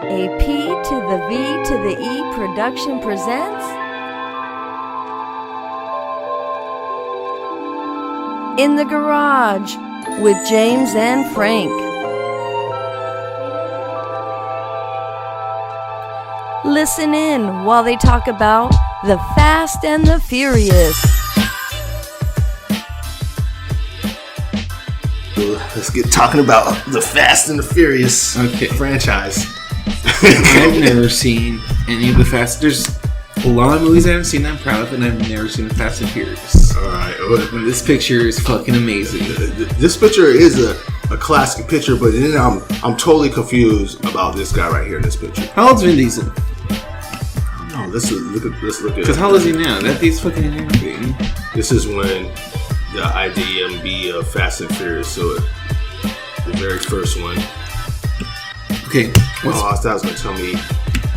A P to the V to the E production presents In the Garage with James and Frank. Listen in while they talk about the Fast and the Furious. Let's get talking about the Fast and the Furious franchise. I've never seen any of the Fast. There's a lot of movies I haven't seen that I'm proud of, and I've never seen the Fast and Furious. Alright. And this picture is fucking amazing. This picture is a classic picture, but then I'm totally confused about this guy right here in this picture. How old's Vin Diesel? No, let's look at. Because how old is he now? That dude's fucking everything. This is when the IDMB of Fast and Furious, so the very first one. Okay. I thought it was going to tell me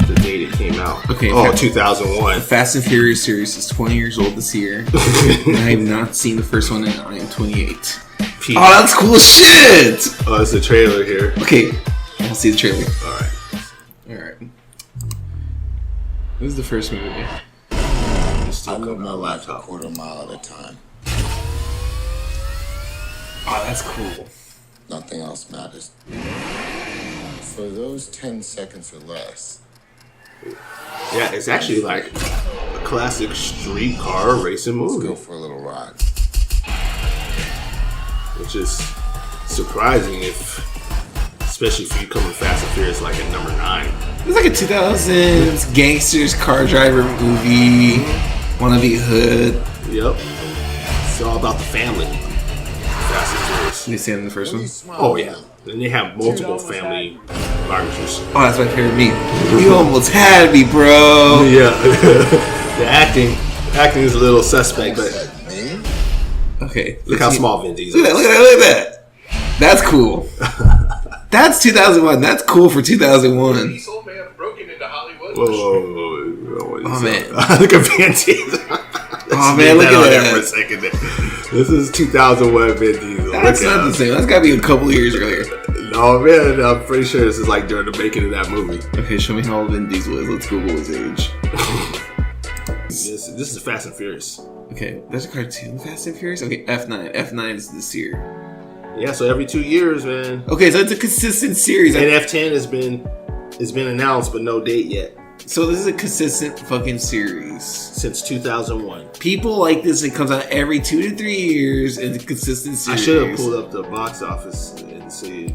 the date it came out. Okay. 2001. The Fast and Furious series is 20 years old this year. And I have not seen the first one, and I am 28. Oh, that's cool shit! Oh, it's a trailer here. Okay. I'll see the trailer. Alright. This is the first movie. I live my life a quarter mile at a time. Oh, that's cool. Nothing else matters. For those 10 seconds or less. Yeah, it's actually like a classic street car racing Let's movie. go for a little ride. Which is surprising especially if you come to Fast and Furious like at number 9. It's like a 2000s gangsters car driver movie. Wanna be hood. Yep. It's all about the family. Fast and Furious. They say it in the first one. Oh yeah. And they have multiple family barbecues. Oh, that's my favorite meme. You almost had me, bro. Yeah. The acting is a little suspect, but okay. look how small Vin Diesel Look is. at that. That's cool. That's 2001. That's cool for 2001. Diesel may have broken into Hollywood. Whoa. Oh man. Look at Vin Diesel. Oh man, look at that. For a second there. This is 2001 Vin Diesel. That's not the same. That's gotta be a couple of years earlier. No man, I'm pretty sure this is like during the making of that movie. Okay, show me how old Vin Diesel is. Let's Google his age. This is Fast and Furious. Okay, there's a cartoon, Fast and Furious. Okay, F9. F9 is this year. Yeah, so every 2 years, man. Okay, so it's a consistent series. And F10 has been announced, but no date yet. So this is a consistent fucking series. Since 2001. People like this. It comes out every 2 to 3 years. It's a consistent series. I should have pulled up the box office and see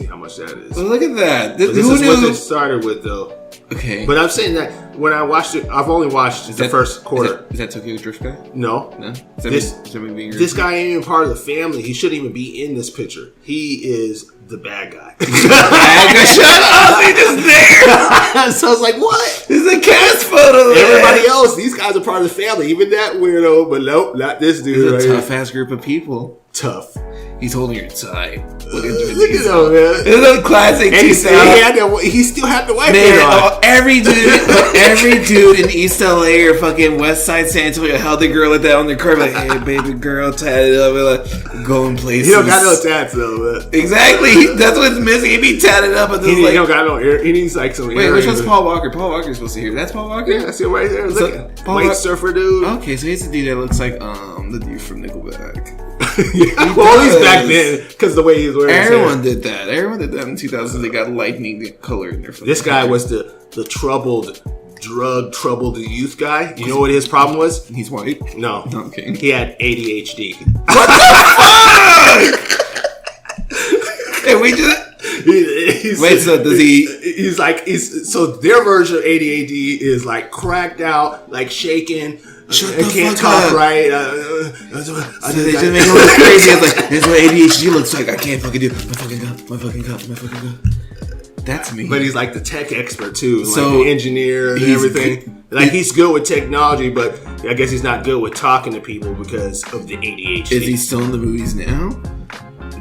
how much that is. Well, look at that. This is what they started with, though. Okay. But I'm saying that when I watched it, I've only watched the first quarter. Is that Tokyo Drift guy? No. This guy ain't even part of the family. He shouldn't even be in this picture. He is the bad guy. Shut up! He's just there. So I was like, what? This is a cast photo. Everybody else, these guys are part of the family. Even that weirdo, but nope, not this dude. It's a tough ass group of people. Tough. He's holding your tie. Look at him, man. It's a classic. And he still had the white man on. Every dude in East LA or fucking West Side San Antonio held the girl like that on their car, like, hey, baby girl, tatted up, like, going places. He don't got no tats though, man. Exactly. That's what's missing. He be tatted up, and he don't got no ear. He needs like some. Wait, which one's Paul Walker? Paul Walker's supposed to hear. That's Paul Walker. Yeah, I see him right there. Look, white surfer dude. Okay, so he's the dude that looks like the dude from Nickelback. Yeah, well, he's back then because the way he's wearing his hair. Everyone did that in 2000s. They got lightning color in their face. This guy was the troubled, drug-troubled youth guy. You know what his problem was? He's white? No. Okay. He had ADHD. What the fuck? And we just... Wait, so does he... So their version of ADHD is like cracked out, like shaking. Shut the can't talk up. Right. So they just make him look crazy. It's like, this is what ADHD looks like. I can't fucking do my fucking gun. That's me. But he's like the tech expert too, so like the engineer and everything. Like he's good with technology, but I guess he's not good with talking to people because of the ADHD. Is he still in the movies now?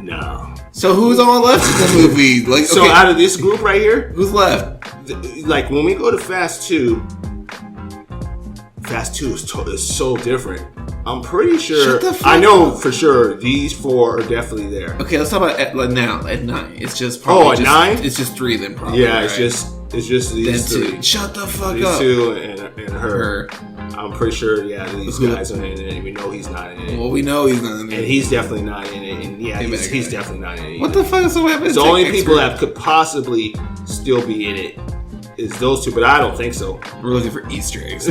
No. So who's all left in the movie? Like, so out of this group right here, who's left? Like when we go to Fast 2 is so different. I'm pretty sure. I know for sure these 4 are definitely there. Okay, let's talk about at 9. It's just at 9. It's just 3 then probably. Yeah, right? it's just It's just these two. Shut the fuck these up. These two and her. I'm pretty sure, these guys are in it. We know he's not in it. Well, we know he's not in it. And he's definitely not in it. And he's definitely not in it. What the fuck is so happening? The only people that could possibly still be in it is those two, but I don't think so. We're looking for Easter eggs.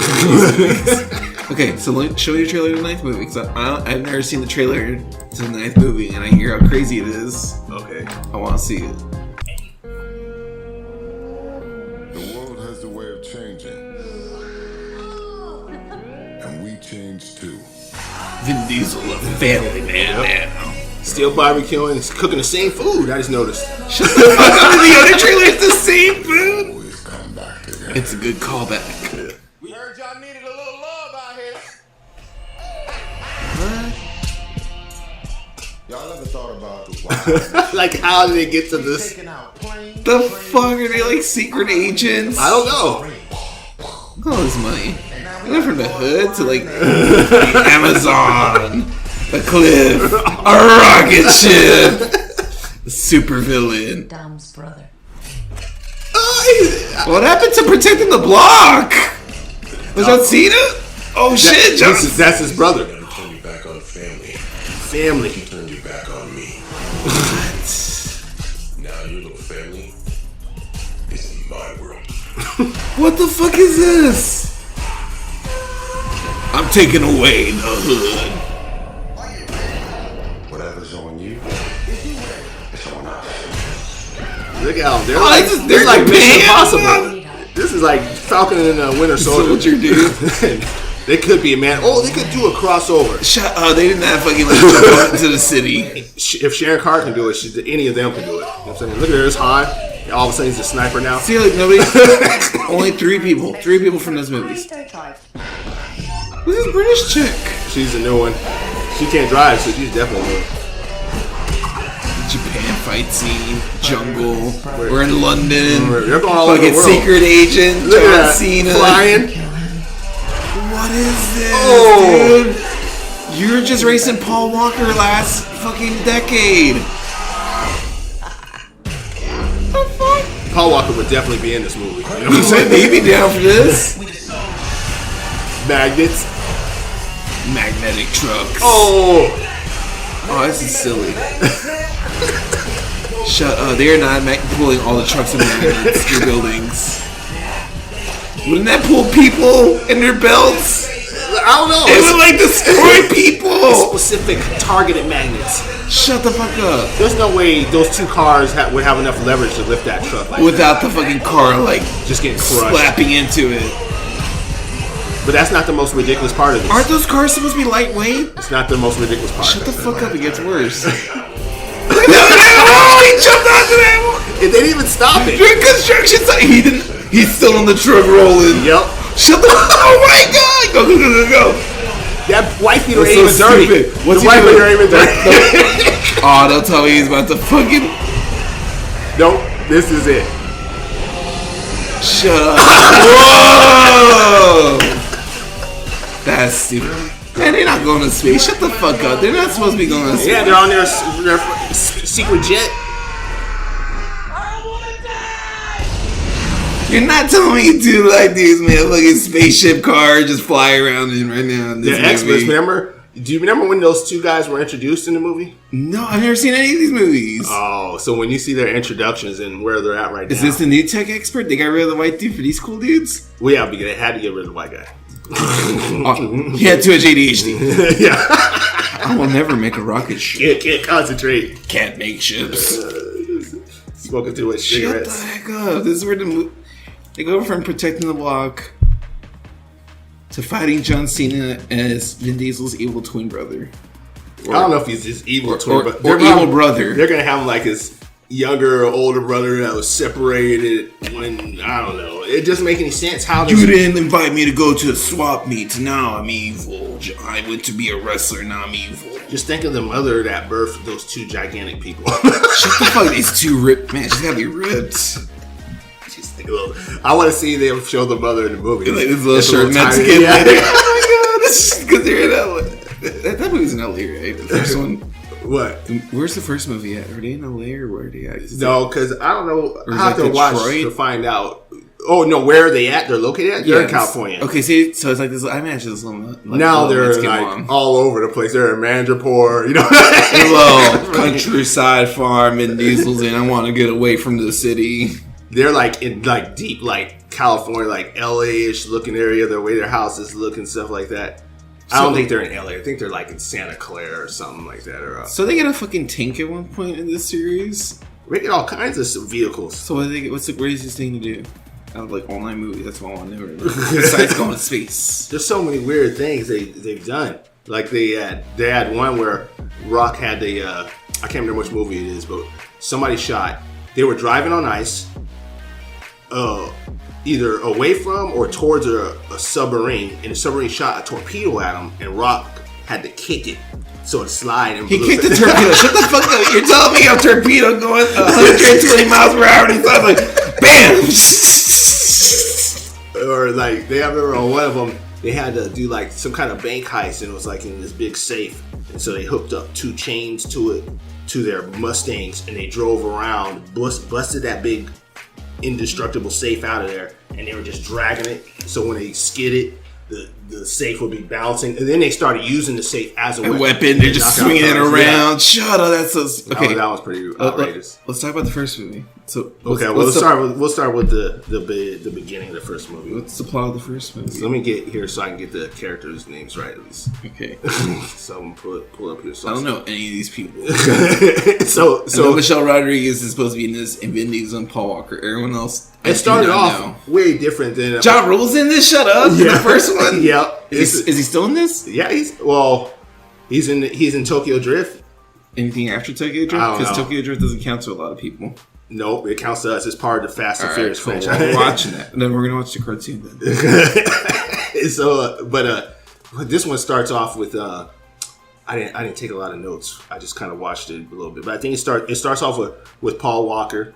Okay, so let me show you a trailer to the ninth movie, because I've never seen the trailer to the ninth movie, and I hear how crazy it is. Okay. I want to see it. The world has a way of changing. And we change too. Vin Diesel, a family man now. Still barbecuing, he's cooking the same food, I just noticed. Shut the fuck up, the other trailer is the same food! Always come back again. It's a good callback. We heard y'all needed a little love out here. Y'all ever thought about the why? Like, how did they get to this? Taking out planes, The fuck are they like secret agents? I don't know. Look at all this money. They went from the hood to like the Amazon, the cliff, a rocket ship, super villain. Dom's brother. What happened to protecting the block? Was that Cena? Oh shit, John. That's his brother. Turn you back on family. Family. Turn you back on me. What? Now your little family is in my world. What the fuck is this? I'm taking away the hood. Whatever's on you, it's on us. Look at them. Oh, They're like Mission pants. Impossible. This is like Falcon and Winter Soldier. Soldier, dude. They could be a man. Oh, they could do a crossover. Shut up. They didn't have fucking like jump out into the city. If Sharon Carr can do it, any of them can do it. You know what I'm saying? Look at this Han. All of a sudden he's a sniper now. See, like nobody. Only three people from those movies. Who's this British chick? She's a new one. She can't drive, so she's definitely new. Japan fight scene, jungle. We're in London. They're going all over the Fucking world. secret agent, Look John at that. Cena. Flying. What is this, Oh. dude? You were just racing Paul Walker last fucking decade. The fuck? Paul Walker would definitely be in this movie. You know what I'm saying? They'd be down for this. Magnets. Magnetic trucks. Oh. Oh, this is silly. Shut up. They are not pulling all the trucks and magnets through buildings. Wouldn't that pull people in their belts? I don't know. It would like destroy people. Specific targeted magnets. Shut the fuck up. There's no way those two cars would have enough leverage to lift that truck like Without the fucking car like just getting crushed. slapping into it. But that's not the most ridiculous part of this. Aren't those cars supposed to be lightweight? It's not the most ridiculous part. Shut the fuck up. It gets worse. Look at that. He jumped onto that one. They didn't even stop it. During construction site, he didn't. He's still on the truck rolling. Yep. Shut the. Oh my god! Go go go go go! That white beater That's ain't so even dirty. stupid. What's The he white doing? beater ain't even dirty. Oh, don't tell me he's about to fucking. Nope. This is it. Shut up! Whoa! That's stupid. Man, they're not going to space. Shut the fuck up. They're not supposed to be going to space. Yeah, they're on their secret jet. You're not telling me to like these man fucking spaceship car just fly around in right now. In this They're experts. movie. Remember? Do you remember when those two guys were introduced in the movie? No, I've never seen any of these movies. Oh, so when you see their introductions and where they're at right now. Is this the new tech expert? They got rid of the white dude for these cool dudes? Well, yeah, because they had to get rid of the white guy. He had too much ADHD. Yeah. I will never make a rocket ship. Can't concentrate. Can't make ships. Smoking too much Shut the cigarettes. heck up. This is where they go from protecting the block to fighting John Cena as Vin Diesel's evil twin brother. I don't know if he's his evil twin, but or evil brother. They're gonna have him like his younger or older brother that was separated when I don't know. It doesn't make any sense. How You didn't invite me to go to a swap meet. Now I'm evil. I went to be a wrestler. Now I'm evil. Just think of the mother that birthed those two gigantic people. Shut the fuck. These two ripped. Man, she's gotta be ripped. I want to see them show the mother in the movie. Like this little It's a shirt tiny- Mexican yeah. lady. Oh my god. This is because they're in LA. That movie's in LA, right? The first one. What? Where's the first movie at? Are they in LA or where are they at? No, because I don't know. Or is I have that to watch Detroit? to find out. Oh no, where are they at? They're located at? They're in California. Okay, see, so it's like this. I imagine this little. Like, now they're like all over the place. They're in Mandrapore, you know, a little countryside farm in Diesel's, and I want to get away from the city. They're like in like deep like California, like LA-ish looking area. The way their houses look and stuff like that. I don't think they're in LA. I think they're like in Santa Clara or something like that. Or so they get a fucking tank at one point in this series. We get all kinds of vehicles. So what's the craziest thing to do? Out of like online movies, that's what I want to know. Besides going to space, there's so many weird things they've done. Like they had one where Rock had I can't remember which movie it is, but somebody shot. They were driving on ice, either away from or towards a submarine, and the submarine shot a torpedo at them, and Rock had to kick it. So it slide and he kicked the torpedo. Shut the fuck up! You're telling me a torpedo going 120 miles per hour and he's like, bam! Or like I remember on one of them, they had to do like some kind of bank heist, and it was like in this big safe, and so they hooked up 2 chains to their Mustangs, and they drove around, busted that big indestructible safe out of there, and they were just dragging it. So when they skid it, the safe would be bouncing, and then they started using the safe as a weapon. They're just swinging it around. Yeah. Shut up! That's so okay. That was pretty outrageous. Let's talk about the first movie. So we'll start with the beginning of the first movie. What's the plot of the first movie? So let me get here so I can get the characters' names right at least. Okay. So I'm gonna pull up here. So I don't know any of these people. so Michelle Rodriguez is supposed to be in this, and Vin Diesel and Paul Walker. Everyone else. It started off way different than Ja Rule's in this. Shut up! Yeah. The first one. Yep. Is he still in this? Yeah, he's in Tokyo Drift. Anything after Tokyo Drift? Because Tokyo Drift doesn't count to a lot of people. Nope, it counts to us. It's part of the Fast and Furious franchise. We're watching that. And then we're gonna watch the cartoon then. So, but this one starts off with I didn't take a lot of notes. I just kind of watched it a little bit. But I think it starts off with Paul Walker,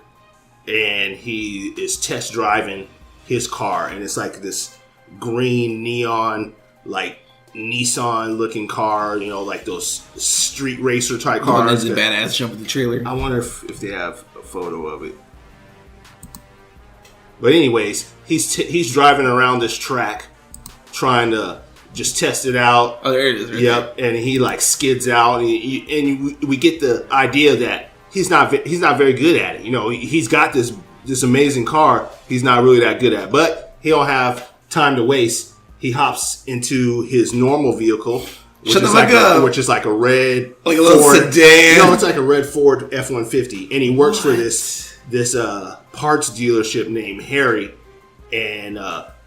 and he is test driving his car, and it's like this green neon like Nissan looking car, you know, like those street racer type cars. There's a badass jump in the trailer. I wonder if they have a photo of it. But anyways, he's driving around this track trying to just test it out. Oh, there it is. Right yep, there. And he like skids out, and we get the idea that he's not very good at it. You know, he's got this amazing car. He's not really that good at it, but he don't have time to waste. He hops into his normal vehicle, which is like a red, like a little Ford sedan. No, it's like a red Ford F-150, and he works for this parts dealership named Harry, and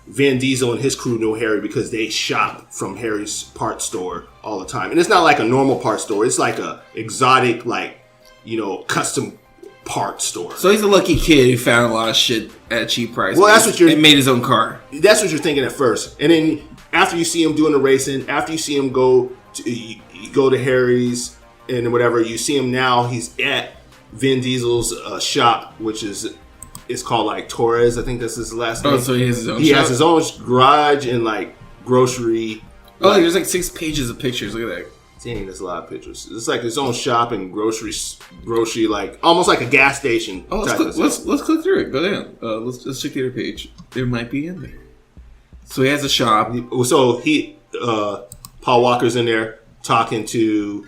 Vin Diesel and his crew know Harry because they shop from Harry's parts store all the time. And it's not like a normal parts store; it's like a exotic, like, you know, custom parts store. So he's a lucky kid who found a lot of shit at a cheap price. Well, that's what you're. And made his own car. That's what you're thinking at first, and then after you see him doing the racing, after you see him go to Harry's and whatever, you see him now. He's at Vin Diesel's shop, which is called like Torres. I think that's his last name. Oh, so he has his own. He shop? has his own garage and like grocery. Oh, there's like 6 pages of pictures. Look at that. Dang, there's a lot of pictures. It's like his own shop and grocery, like almost like a gas station. Oh, let's click through it. Go down. Let's check the other page. There might be in there. So he has a shop. So Paul Walker's in there talking to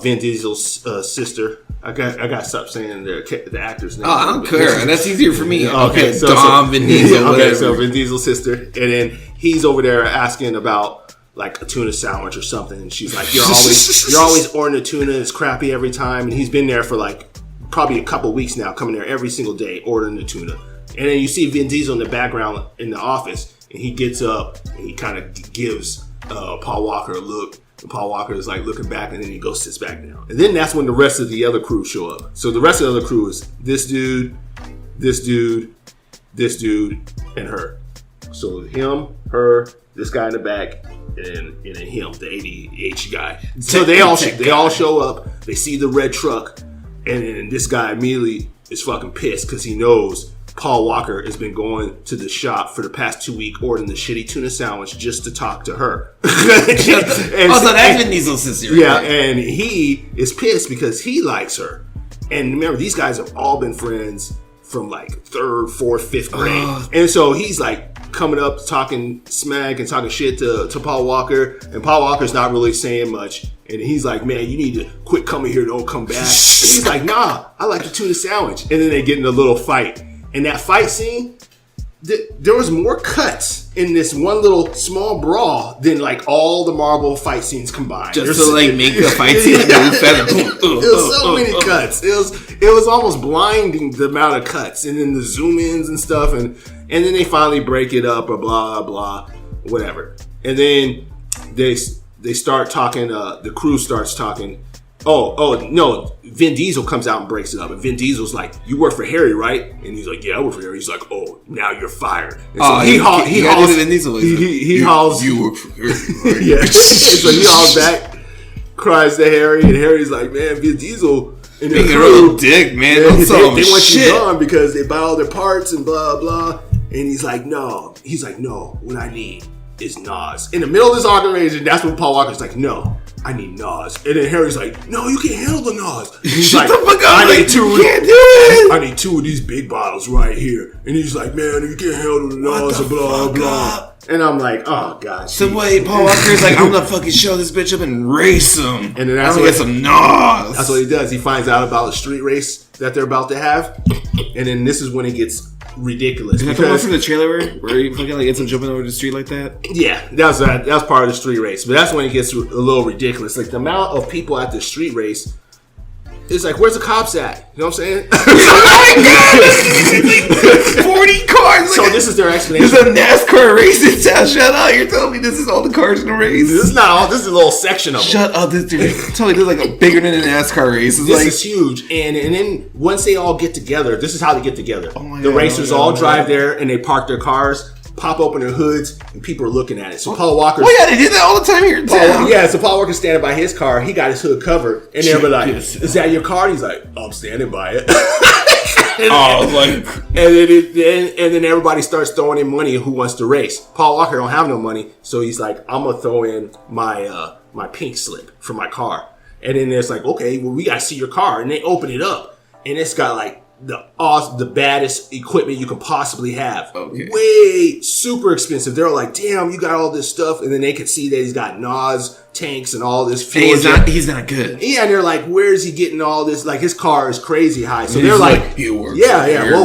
Vin Diesel's sister. I got to stop saying the actor's name. Oh, I don't care. That's easier for me. Okay, Vin Diesel. Okay, so Vin Diesel's sister, and then he's over there asking about like a tuna sandwich or something, and she's like, "You're always ordering the tuna. It's crappy every time." And he's been there for like probably a couple weeks now, coming there every single day ordering the tuna. And then you see Vin Diesel in the background in the office, and he gets up and he kind of gives Paul Walker a look. And Paul Walker is like looking back, and then he goes sits back down. And then that's when the rest of the other crew show up. So the rest of the other crew is this dude, and her. So him, her, this guy in the back, and then him, the ADH guy. So they all show up. They see the red truck, and then this guy immediately is fucking pissed because he knows Paul Walker has been going to the shop for the past 2 weeks ordering the shitty tuna sandwich just to talk to her. So that's Vin Diesel's sister. Yeah, and he is pissed because he likes her. And remember, these guys have all been friends from like 3rd, 4th, 5th grade. And so he's like coming up talking smack and talking shit to Paul Walker, and Paul Walker's not really saying much, and he's like, man, you need to quit coming here, don't come back. And he's like, nah, I like the tuna sandwich. And then they get in a little fight, and that fight scene, there was more cuts in this one little small brawl than like all the Marvel fight scenes combined. Just to like make the fight scene move faster. It was so many cuts. It was almost blinding, the amount of cuts, and then the zoom ins and stuff, and then they finally break it up, or blah blah, whatever. And then they start talking. The crew starts talking. Oh no! Vin Diesel comes out and breaks it up, and Vin Diesel's like, "You work for Harry, right?" And he's like, "Yeah, I work for Harry." He's like, "Oh, now you're fired." And so he hauls. Vin Diesel. He hauls. You work for Harry, right? Yeah. So he hauls back, cries to Harry, and Harry's like, "Man, Vin Diesel." And being a real dick, man. They want you gone because they buy all their parts and blah blah. And he's like, no. He's like, no. What I need is Nas. In the middle of this argument, that's when Paul Walker's like, no, I need Nas. And then Harry's like, no, you can't handle the Nas. And he's like, I need two. Can't do it. I need 2 of these big bottles right here. And he's like, man, you can't handle the Nas and blah blah. And I'm like, oh gosh. So wait, Paul Walker's like, I'm gonna fucking show this bitch up and race him. And then I'm gonna get some Nas. That's what he does. He finds out about a street race that they're about to have, and then this is when it gets ridiculous. Is that the one from the trailer where he fucking like ends up jumping over the street like that? Yeah, that's part of the street race. But that's when it gets a little ridiculous. Like the amount of people at the street race. It's like, where's the cops at? You know what I'm saying? Oh my god! This is like 40 cars! So this is their explanation. There's a NASCAR race in town. Shut up! You're telling me this is all the cars in the race? This is not all. This is a little section of them. Shut up! This is like a bigger than a NASCAR race. This is huge. And then once they all get together, this is how they get together. The racers all drive there and they park their cars, pop open their hoods, and people are looking at it. So Paul Walker. Oh yeah, they do that all the time here in town. Yeah, so Paul Walker's standing by his car. He got his hood covered, and they're like, "Is that your car?" And he's like, "I'm standing by it." And then everybody starts throwing in money. Who wants to race? Paul Walker don't have no money, so he's like, "I'm gonna throw in my pink slip for my car." And then it's like, "Okay, well, we gotta see your car." And they open it up, and it's got like the baddest equipment you could possibly have. Okay. Way super expensive. They're like, damn, you got all this stuff. And then they could see that he's got Nas tanks and all this fuel. He's not good. Yeah, and they're like, where is he getting all this? Like, his car is crazy high. So they're like, we'll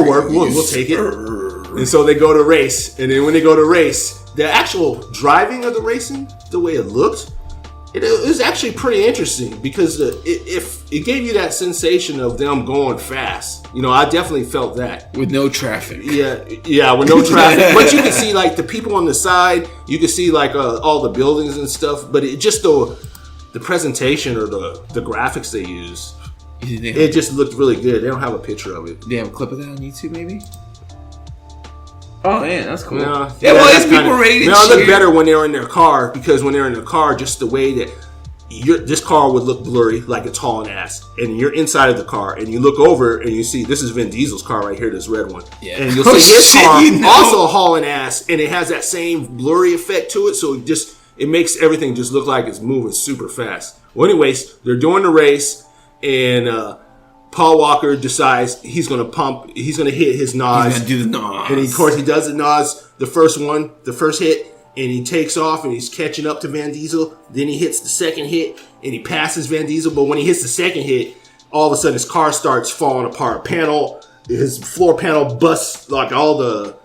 work. We'll take it. And so they go to race. And then when they go to race, the actual driving of the racing, the way it looked, it was actually pretty interesting because if it gave you that sensation of them going fast. You know, I definitely felt that. With no traffic. Yeah, with no traffic. But you can see, like, the people on the side. You can see, like, all the buildings and stuff. But it just the presentation or the graphics they use, it just looked really good. They don't have a picture of it. They have a clip of that on YouTube, maybe? Oh man, that's cool. Well, it's people ready to cheer. It look better when they're in their car because when they're in their car, just the way that this car would look blurry, like it's hauling ass, and you're inside of the car, and you look over and you see this is Vin Diesel's car right here, this red one, and you'll see his car also hauling ass, and it has that same blurry effect to it, so it makes everything just look like it's moving super fast. Well, anyways, they're doing the race, and Paul Walker decides he's gonna hit his Nas. He's gonna do the Nas. And of course he does the Nas, the first hit, and he takes off and he's catching up to Van Diesel. Then he hits the second hit and he passes Van Diesel. But when he hits the second hit, all of a sudden his car starts falling apart. His floor panel busts, like all the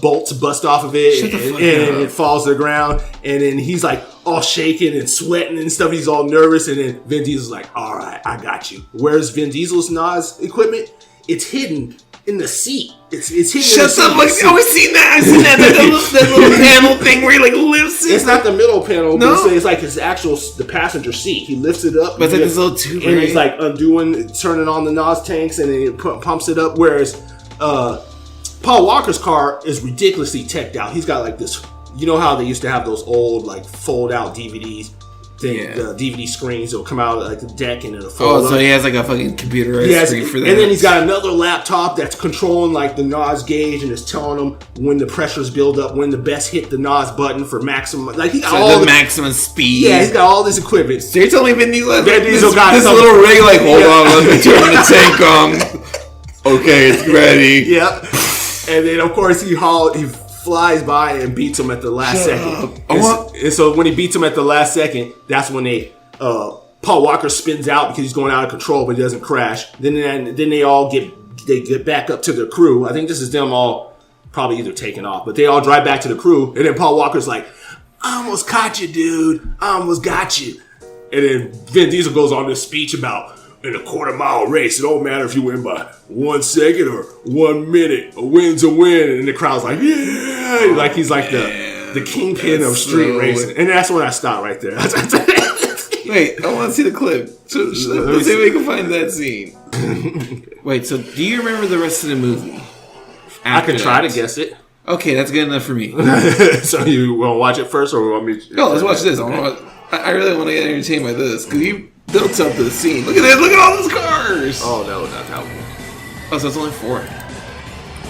bolts bust off of it, and it falls to the ground. And then he's like all shaking and sweating and stuff. He's all nervous. And then Vin Diesel's like, all right, I got you. Where's Vin Diesel's Nas equipment? It's hidden in the seat. It's hidden. Shut up! Like, I always seen that. I've seen that little panel thing where he like lifts it. It's not the middle panel. No, but it's like the passenger seat. He lifts it up. But it's like this little tube, and he's like turning on the Nas tanks, and then it pumps it up. Whereas Paul Walker's car is ridiculously teched out. He's got like this. You know how they used to have those old like fold out DVDs. The DVD screens that will come out like the deck and it'll fold up. So he has like a fucking computerized screen for that. And then he's got another laptop that's controlling like the NOS gauge and is telling him when the pressures build up, when to best hit the NOS button for maximum. Like he got all the maximum speed. Yeah, he's got all this equipment. So you're telling me Vin Diesel got this little rig like, hold on, let me turn the tank on. Okay, it's ready. Yep. And then, of course, he flies by and beats him at the last second. And so when he beats him at the last second, that's when Paul Walker spins out because he's going out of control, but he doesn't crash. Then they all get back up to the crew. I think this is them all probably either taking off, but they all drive back to the crew. And then Paul Walker's like, I almost caught you, dude. I almost got you. And then Vin Diesel goes on this speech about, in a quarter-mile race, it don't matter if you win by 1 second or 1 minute. A win's a win. And the crowd's like, yeah. Like he's like the kingpin of street racing. And that's when I stopped right there. Wait, I want to see the clip. Let's see if we can find that scene. Wait, so do you remember the rest of the movie? I can try to guess it. Okay, that's good enough for me. So you want to watch it first, or want me to... No, let's watch this. Okay. I really want to get entertained by this, because you built up the scene. Look at this. Look at all those cars. Oh, no, not that one. Oh, so it's only 4.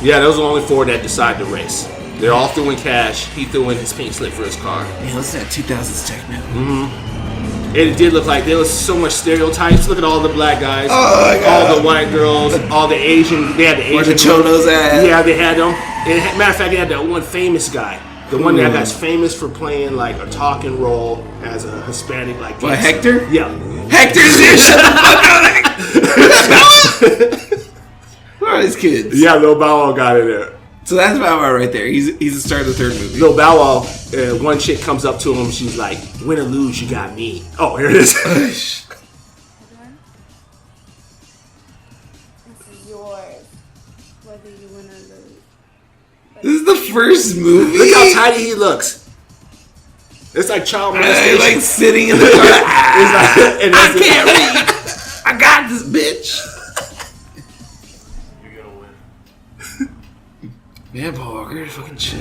Yeah, those are only 4 that decide to race. They're all throwing cash. He threw in his pink slip for his car. Man, listen to that 2000s techno. Mm-hmm. It did look like there was so much stereotypes. Look at all the black guys, all the white girls, all the Asian. They had the Asian. Where the chonos at? Yeah, they had them. And matter of fact, they had that one famous guy. The one that guy's famous for playing like a talking role as a Hispanic, like. What, Hector? Yeah. Hector's here. Shut the fuck up. Who are these kids? Yeah, Lil Bow Wow got in there. So that's Bow Wow right there. He's the star of the 3rd movie. Lil Bow Wow, one chick comes up to him. She's like, "Win or lose, you got me." Oh, here it is. This is yours, whether you win or lose. This is the first movie. Look how tidy he looks. It's like child molestation. Like sitting in the car. I can't read. I got this, bitch. You're gonna win. Yeah, Paul Walker, fucking chill.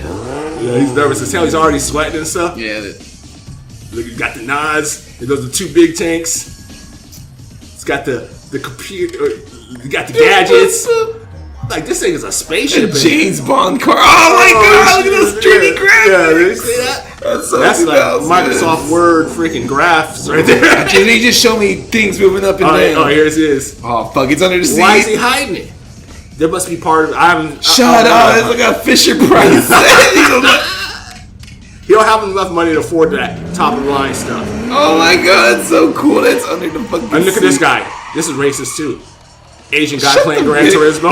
Yeah, he's nervous as hell. He's already sweating and stuff. Yeah. Look, he's got the nods. He goes the 2 big tanks. He's got the computer. He got the gadgets. Like, this thing is a spaceship. A James Bond car. Oh my god, look at those 3D graphics. Yeah, did you see that? That's like Microsoft Word freaking graphs right there. Dude, they just show me things moving up and down. Oh, here's his. Oh, fuck, it's under the seat. Why is he hiding it? There must be part of it. Shut up, it's like a Fisher Price. He don't have enough money to afford that top of the line stuff. Oh my god, it's so cool. That's under the fucking And look at this guy. This is racist too. Asian guy playing Gran Turismo.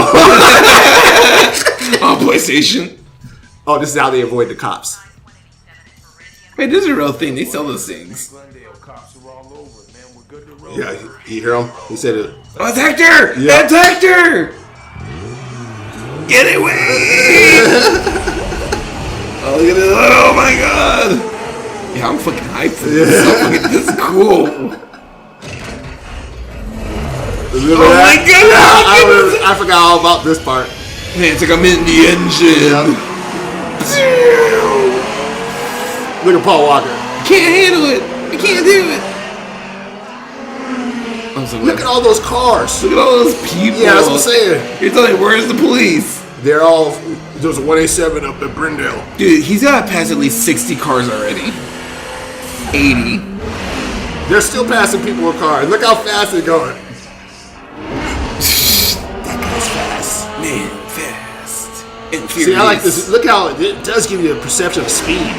On PlayStation. Oh, this is how they avoid the cops. Wait, this is a real thing. They sell those things. Glendale cops are all over it, man. We're good to roll. Yeah, you hear him? He said it. Oh, it's Hector! Yeah. That's Hector! Get away! Oh, look at this. Oh my god! Yeah, I'm fucking hyped for this. This is cool. Oh my god! I forgot all about this part. Man, it's like I'm in the engine. Look at Paul Walker. Can't handle it. I can't do it. I'm so Look at all those cars. Look at all those people. Yeah, that's what I'm saying. You're telling me, where's the police? They're all. There's a 187 up at Brindale. Dude, he's got to pass at least 60 cars already. 80. They're still passing people with cars. Look how fast they're going. That guy's fast. Man, fast. And See, I like this. Look how it does give you a perception of speed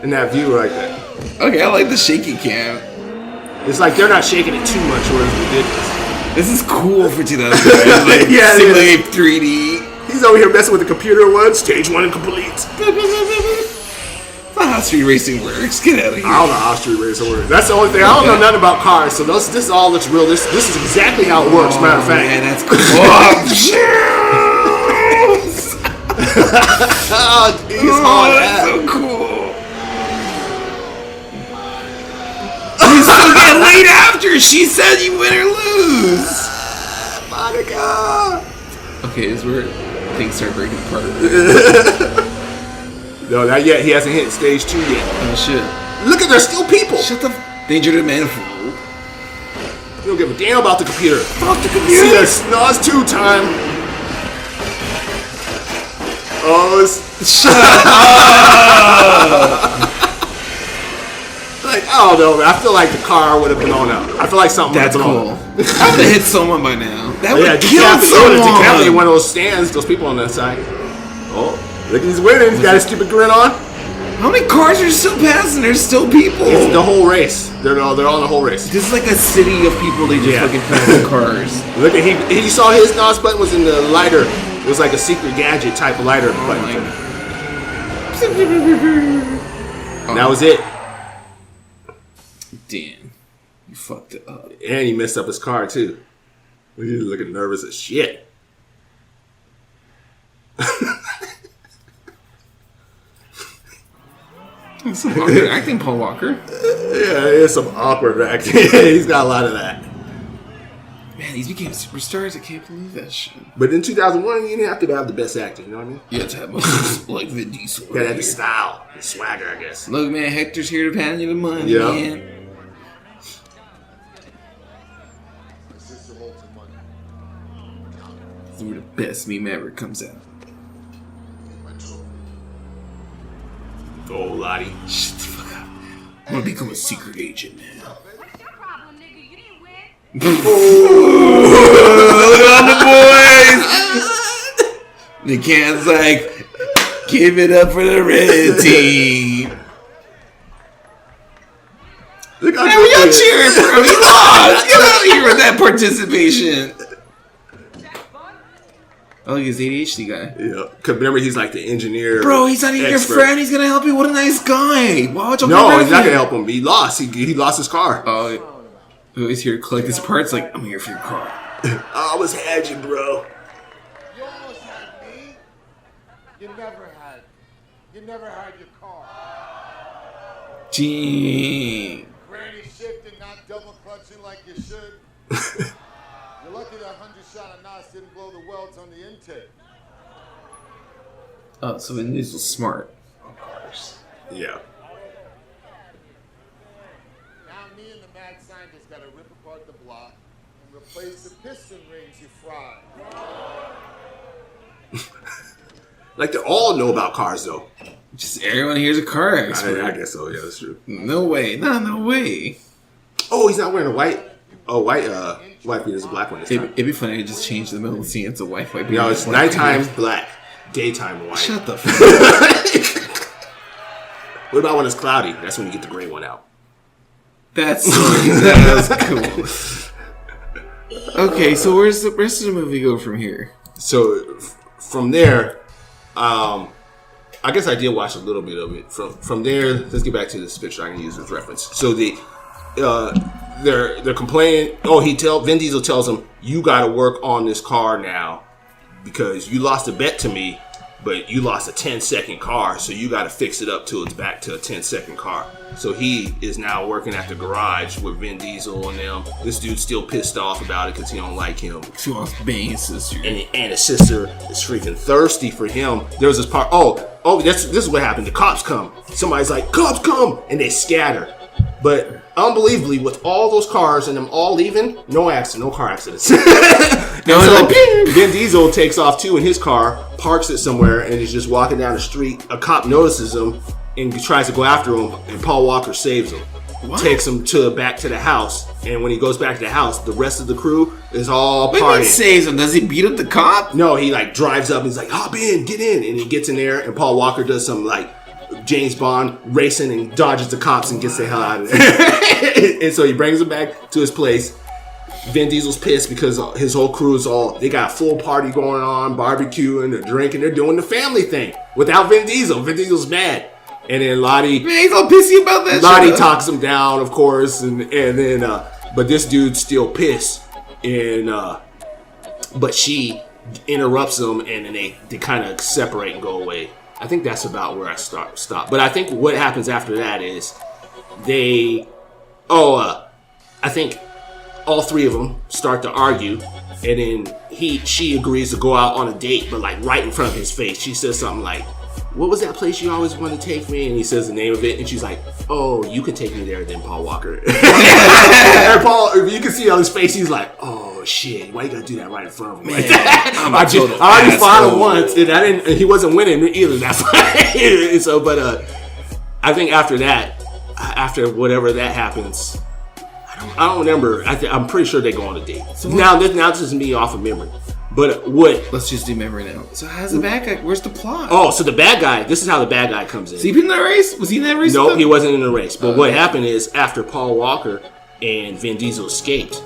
in that view right there. Okay, I like the shaky cam. It's like they're not shaking it too much or it's ridiculous. This is cool for 2000. Like, Yeah, it simulate 3D. He's over here messing with the computer one. Stage 1 complete. That's not how street racing works. Get out of here. I don't know how street racing works. That's the only thing. I don't know nothing about cars, so this is all that's real. This is exactly how it works. Matter of fact. Man, that's cool. He's hard that's ass. so cool. You still get laid after. She said you win or lose. Monica. Okay, this is where things start breaking apart. No, not yet. He hasn't hit stage 2 yet. Oh shit. Look at there's still people. Shut the danger to manifold. You don't give a damn about the computer. Fuck the See, computer. it's Nas 2 time. Oh, it's Shut up. Like, I don't know, man. I feel like the car would have blown up. I feel like something would That's have blown cool. up. I would have hit someone by now. That would Yeah, have killed decapitate someone. one of those stands, those people on that side. Oh, look, he's winning. He's got his stupid grin on. How many cars are still passing? There's still people. It's the whole race. They're on the whole race. This is like a city of people. They just fucking pass the cars. Look at he saw his NOS button was in the lighter. It was like a secret gadget type of lighter button. And that was it. Damn, you fucked it up. And he messed up his car too. He's looking nervous as shit. Some awkward acting, Paul Walker. Yeah, it's some awkward acting. He's got a lot of that. Man, these became superstars. I can't believe that shit. But in 2001, you didn't have to have the best acting. You know what I mean? You have to have most like Vin Diesel. You gotta have the style, the swagger, I guess. Look, man, Hector's here to hand you the money, Yeah. man. My sister holds the money. This is where the best meme ever comes out. My trophy. Oh, Lottie. Shut the fuck up. I'm gonna become a secret agent now. What's your problem, nigga? You didn't win. Look at the boys! The cat's like, give it up for the red team. Look how Hey, good we he got is. cheering for him. He lost. Get out of here with that participation. Oh, he's the ADHD guy. Yeah, cause remember he's like the engineer. Bro, he's not even your expert. friend. He's gonna help you. What a nice guy. Why would you No, he's not gonna help him. He lost. He lost his car. Oh, he's here to collect his parts. Like, I'm here for your car. I almost had you, bro. You almost had me. You never had your car. Gee. Granny shifting, not double clutching like you should. You're lucky that 100-shot of NOS didn't blow the welds on the intake. Oh, so Vin Diesel's smart. Of course. Yeah. Now me and the mad scientist gotta rip apart the block and replace the piston rings you fried. Like they all know about cars, though. Just everyone here's a car expert. I guess so. Yeah, that's true. No way. No way. Oh, he's not wearing a white. Oh, white. White beat is a black one this time. It'd be funny to just change the middle of the scene to white. No, it's nighttime black, daytime white. Shut the fuck up. What about when it's cloudy? That's when you get the gray one out. That's cool. Okay, so where's the rest of the movie go from here? So from there, I guess I did watch a little bit of it. From there, let's get back to this picture I can use as reference. So they're complaining. Oh, Vin Diesel tells him, you got to work on this car now because you lost a bet to me, but you lost a 10-second car, so you got to fix it up till it's back to a 10-second car. So he is now working at the garage with Vin Diesel and them. This dude's still pissed off about it because he don't like him. She wants to bang his sister. And his sister is freaking thirsty for him. There was this part. This is what happened. The cops come. Somebody's like, "Cops come!" and they scatter. But unbelievably, with all those cars and them all leaving, no car accidents. Vin Diesel takes off too in his car, parks it somewhere, and is just walking down the street. A cop notices him and tries to go after him, and Paul Walker saves him. What? Takes him back to the house, and when he goes back to the house, the rest of the crew is all What do you mean partying. saves him? Does he beat up the cop? No, he like drives up and he's like, hop in, get in. And he gets in there and Paul Walker does some like James Bond racing and dodges the cops and gets the hell out of there. And so he brings him back to his place. Vin Diesel's pissed because his whole crew is they got a full party going on, barbecuing, they're drinking, they're doing the family thing without Vin Diesel. Vin Diesel's mad. And then Lottie... Man, he's all pissy about that Lottie shit. talks him down, of course, and then but this dude's still pissed. And but she interrupts them, and then they kind of separate and go away. I think that's about where I stop. But I think what happens after that is I think all three of them start to argue, and then she agrees to go out on a date, but like right in front of his face. She says something like, "What was that place you always wanted to take me?" And he says the name of it, and she's like, "Oh, you could take me there then, Paul Walker." And Paul, you can see on his face, he's like, "Oh shit, why you gotta do that right in front of him like that?" I already fought him once, and he wasn't winning either. That's why. So, but I think after that, after whatever that happens, I don't remember. I'm pretty sure they go on a date. So now this is me off of memory. But what? Let's just do memory now. So how's the bad guy? Where's the plot? Oh, so the bad guy. This is how the bad guy comes in. So he been in the race? Was he in that race? Nope, he wasn't in the race. But what happened is after Paul Walker and Vin Diesel escaped,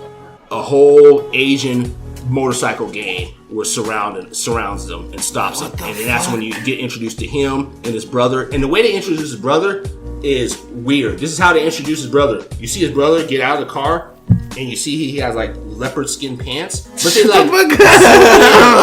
a whole Asian motorcycle gang surrounds them and stops them. And then that's when you get introduced to him and his brother. And the way they introduce his brother is weird. This is how they introduce his brother. You see his brother get out of the car, and you see he has like leopard skin pants, but they like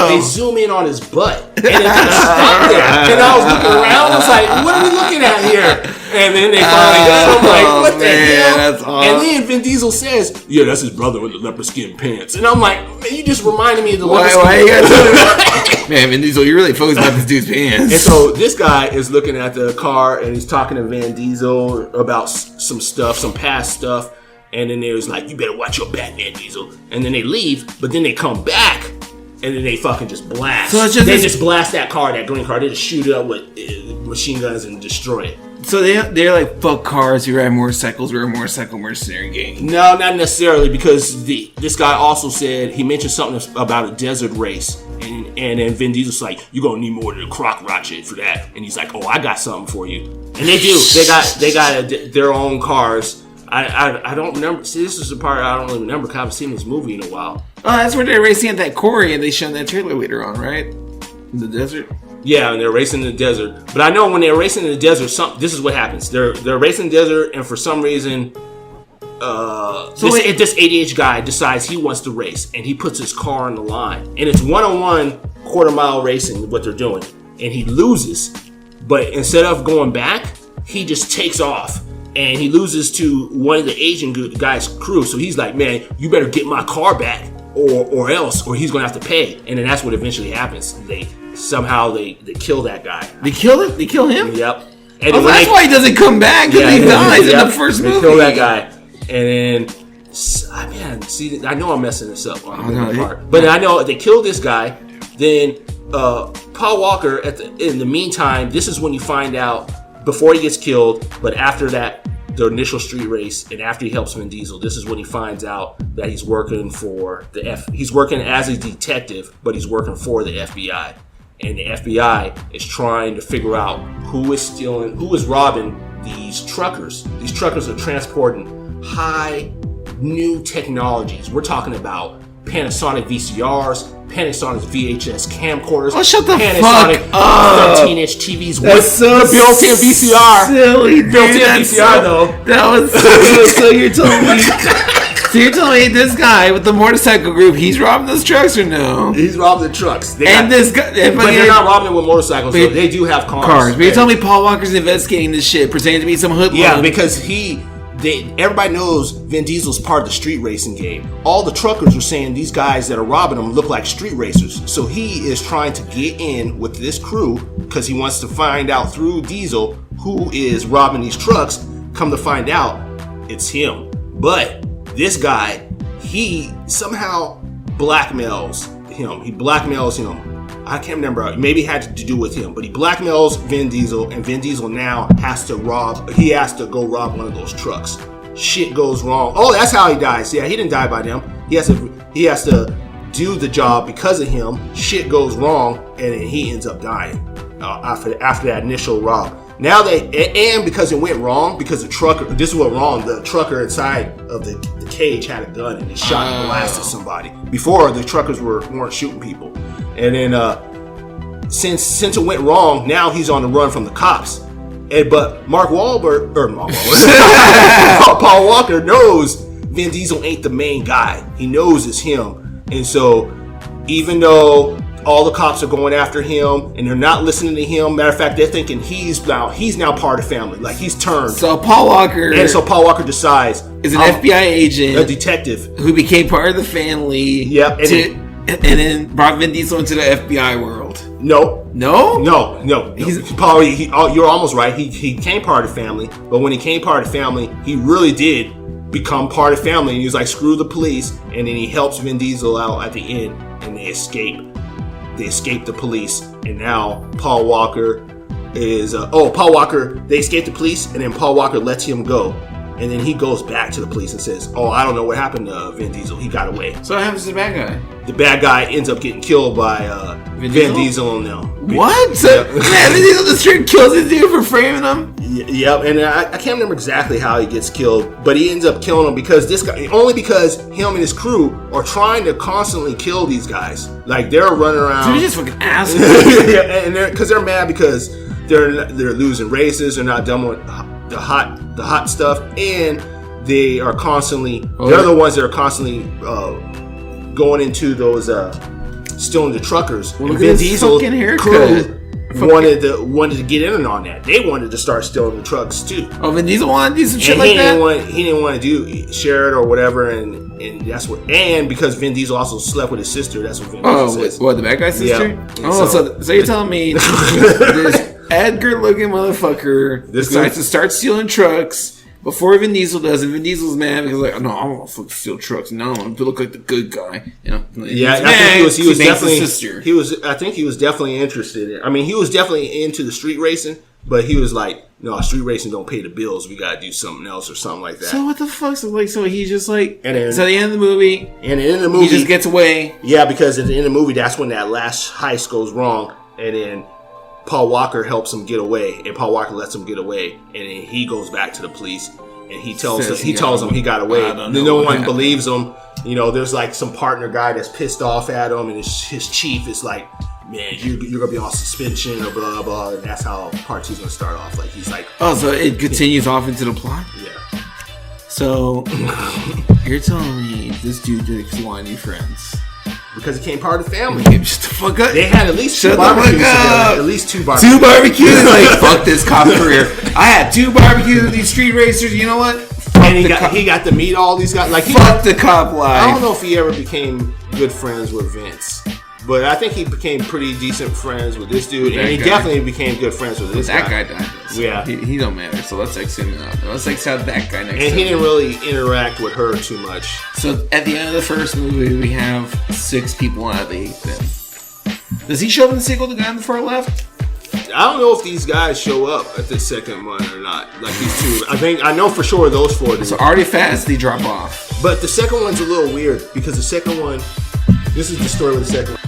they zoom in on his butt, and it kind of stopped there. And I was looking around, I was like, "What are we looking at here?" And then they finally got him. I'm like, "What the hell?" That's awesome. And then Vin Diesel says, "Yeah, that's his brother with the leopard skin pants." And I'm like, "Man, you just reminded me of the leopard skin Why you pants." gotta Man, Vin Diesel, you're really focused about this dude's pants. And so this guy is looking at the car, and he's talking to Vin Diesel about some stuff, some past stuff. And then they was like, you better watch your back, Vin Diesel. And then they leave, but then they come back, and then they fucking just blast. So they just blast that car, that green car. They just shoot it up with machine guns and destroy it. So they're like, fuck cars, we ride motorcycles, we're a motorcycle mercenary gang. No, not necessarily, because this guy also said, he mentioned something about a desert race. And then Vin Diesel's like, you're gonna need more than a crock rocket for that. And he's like, oh, I got something for you. And they do. They got their own cars. I don't remember. See, this is the part I don't really remember because I haven't seen this movie in a while. Oh, that's where they're racing at that quarry and they show that trailer later on, right? In the desert? Yeah, and they're racing in the desert. But I know when they're racing in the desert, this is what happens. They're racing in the desert, and for some reason, this ADH guy decides he wants to race, and he puts his car on the line. And it's one-on-one quarter-mile racing, what they're doing. And he loses. But instead of going back, he just takes off. And he loses to one of the Asian guy's crew. So he's like, man, you better get my car back or else, or he's going to have to pay. And then that's what eventually happens. They kill that guy. They kill him? They kill him? Yep. And that's why he doesn't come back, because he dies in the first movie. They kill that guy. And then, man, see, I know I'm messing this up on the part. But I know they killed this guy. Then Paul Walker, in the meantime, this is when you find out, before he gets killed, but after that, the initial street race, and after he helps Vin Diesel, this is when he finds out that he's working for he's working as a detective, but he's working for the FBI. And the FBI is trying to figure out who is robbing these truckers. These truckers are transporting high new technologies. We're talking about Panasonic VCRs, Panasonic VHS camcorders, Panasonic 13-inch TVs with the built-in VCR. Silly, built-in VCR though. That was so you're telling me this guy with the motorcycle group, he's robbing those trucks or no? He's robbing the trucks. This guy, but they're not robbing them with motorcycles. Though. They do have cars. But you're telling me Paul Walker's investigating this shit, pretending to be some hoodlum? Yeah, because everybody knows Vin Diesel's part of the street racing game. All the truckers are saying these guys that are robbing them look like street racers. So he is trying to get in with this crew because he wants to find out through Diesel who is robbing these trucks. Come to find out, it's him. But this guy, he somehow blackmails him. He blackmails him. I can't remember. Maybe it had to do with him, but he blackmails Vin Diesel, and Vin Diesel now has to go rob one of those trucks. Shit goes wrong. Oh, that's how he dies. Yeah, he didn't die by them. He has to do the job because of him. Shit goes wrong, and then he ends up dying after that initial rob. Now because it went wrong, because the trucker, this is what wrong. The trucker inside of the cage had a gun and he shot and blasted somebody. Before, the truckers weren't shooting people. And then since it went wrong, now he's on the run from the cops. But Paul Walker knows Vin Diesel ain't the main guy. He knows it's him. And so even though all the cops are going after him and they're not listening to him, matter of fact, they're thinking he's now part of the family. Like he's turned. So Paul Walker decides is an FBI agent, a detective who became part of the family. Yep. And then brought Vin Diesel into the FBI world. No. You're almost right. He became part of the family, but when he became part of the family, he really did become part of the family. And he was like, screw the police, and then he helps Vin Diesel out at the end, and they escape. They escape the police, and now Paul Walker is Paul Walker. They escape the police, and then Paul Walker lets him go, and then he goes back to the police and says, "Oh, I don't know what happened to Vin Diesel. He got away." So what happens to the bad guy? The bad guy ends up getting killed by Vin Diesel now. What? So, man, Vin Diesel just straight kills this dude for framing him? Yep, and I can't remember exactly how he gets killed, but he ends up killing him because him and his crew are trying to constantly kill these guys. Like, they're running around. Dude, just fucking assholes. Yeah, and they're mad because they're losing races. They're not done with the hot stuff, and they are constantly. They're the ones that are constantly going into those stealing the truckers. Well, and Vin Diesel crew wanted to get in on that. They wanted to start stealing the trucks too. Oh, Vin Diesel wanted to do some shit like that? He didn't want to share it or whatever, and that's what. And because Vin Diesel also slept with his sister, that's what Vin Diesel says. What, the bad guy's sister? Yeah. Oh, so you're telling me this Edgar-looking motherfucker decides to start stealing trucks before Vin Diesel does, and Vin Diesel's mad because like, no, I don't want to fucking steal trucks. No, I want to look like the good guy. You know? Yeah, I think he was definitely. I think he was definitely interested. He was definitely into the street racing, but he was like, no, street racing don't pay the bills. We gotta do something else or something like that. So what the fuck? So he's just like, and then, so at the end of the movie, he just gets away. Yeah, because at the end of the movie, that's when that last heist goes wrong, and then Paul Walker helps him get away, and Paul Walker lets him get away, and then he goes back to the police, and he tells them he got away. No one believes him. You know, there's like some partner guy that's pissed off at him, and his chief is like, "Man, you're gonna be on suspension," or blah blah. And that's how part 2's gonna start off. Like he's like, oh, so it continues off into the plot. Yeah. So you're telling me this dude didn't want any friends? Because it became part of the family. Shut the fuck up. They had at least two barbecues together. At least two barbecues. Two barbecues? Like, fuck this cop career. I had 2 barbecues with these street racers. You know what? And he got to meet all these guys. Like, fuck the cop life. I don't know if he ever became good friends with Vince. But I think he became pretty decent friends with this dude. And he definitely became good friends with this guy. That guy died. So yeah. He don't matter. So let's X him out. Let's X out that guy next to him. And he didn't really interact with her too much. So at the end of the first movie, we have 6 people out of the 8 then. Does he show up in the sequel, the guy on the far left? I don't know if these guys show up at the second one or not. Like these two. I know for sure those 4 do. So already fast, they drop off. But the second one's a little weird because the second one, this is the story of the second one.